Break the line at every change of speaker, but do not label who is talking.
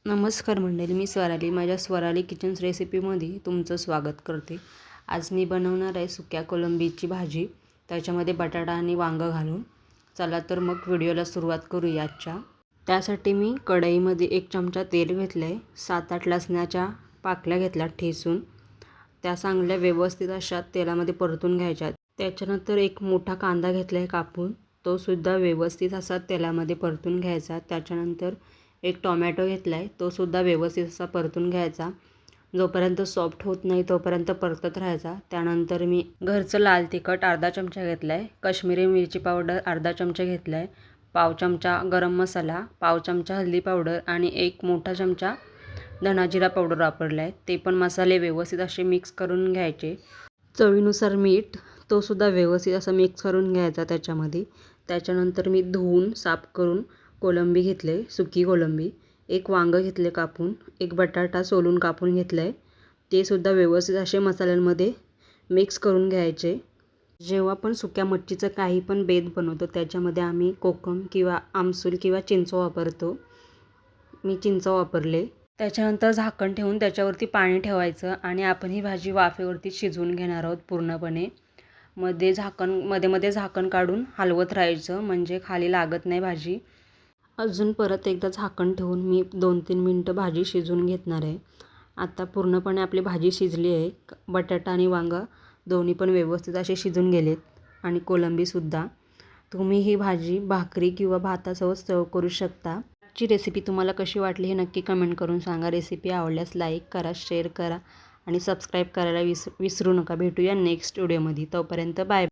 नमस्कार मंडळी, मी स्वराली. माझ्या स्वराली किचन्स रेसिपीमध्ये तुमचं स्वागत करते. आज मी बनवणार आहे सुक्या कोलंबीची भाजी, त्याच्यामध्ये बटाटा आणि वांगं घालून. चला तर मग व्हिडिओला सुरुवात करूया आजच्या. त्यासाठी मी कढईमध्ये 1 चमचा तेल घेतलं आहे. 7-8 लसणाच्या पाकळ्या घेतल्या ठेचून. त्या चांगल्या व्यवस्थित अशा तेलामध्ये परतून घ्यायच्या. त्याच्यानंतर एक मोठा कांदा घेतला आहे कापून, तो सुद्धा व्यवस्थित असा तेलामध्ये परतून घ्यायचा. त्याच्यानंतर एक टोमॅटो घेतला आहे, तो सुद्धा व्यवस्थित असा परतून घ्यायचा. जोपर्यंत सॉफ्ट होत नाही तोपर्यंत परतत राहायचा. त्यानंतर मी घरचं लाल तिखट अर्धा चमचा घेतला आहे, काश्मीरी मिरची पावडर अर्धा चमचा घेतला आहे, पाव चमचा गरम मसाला, पाव चमचा हळदी पावडर आणि 1 मोठा चमचा धना जिरा पावडर वापरला आहे. ते पण मसाले व्यवस्थित असे मिक्स करून घ्यायचे. चवीनुसार मीठ, तो सुद्धा व्यवस्थित असं मिक्स करून घ्यायचा त्याच्यामध्ये. त्याच्यानंतर मी धुवून साफ करून कोलंबी घेतले, सुकी कोलंबी. 1 वांगं घेतले कापून, 1 बटाटा सोलून कापून घेतला आहे. ते सुद्धा व्यवस्थित असे मसाल्यांमध्ये मिक्स करून घ्यायचे. जेव्हा पण सुक्या मच्छीचं काही पण बेत बनवतो त्याच्यामध्ये आम्ही कोकम किंवा आमसूल किंवा चिंच वापरतो. मी चिंच वापरले. त्याच्यानंतर झाकण ठेवून त्याच्यावरती पाणी ठेवायचं आणि आपण ही भाजी वाफेवरती शिजवून घेणार आहोत पूर्णपणे. मध्ये झाकण काढून हलवत राहायचं, म्हणजे खाली लागत नाही भाजी. अजून परत एकदा झाकण ठेवून मी 2-3 मिनटं भाजी शिजवून घेणार आहे. आता पूर्णपणे आपली भाजी शिजली आहे. बटाटा आणि वांगा दोन्ही पण व्यवस्थित असे शिजून गेलेत आणि कोलंबीसुद्धा. तुम्ही ही भाजी भाकरी किंवा भातासोबत सर्व करू शकता. आजची रेसिपी तुम्हाला कशी वाटली हे नक्की कमेंट करून सांगा. रेसिपी आवडल्यास लाईक करा, शेअर करा आणि सबस्क्राईब करायला विसरू नका. भेटूया नेक्स्ट व्हिडिओमध्ये. तोपर्यंत बाय.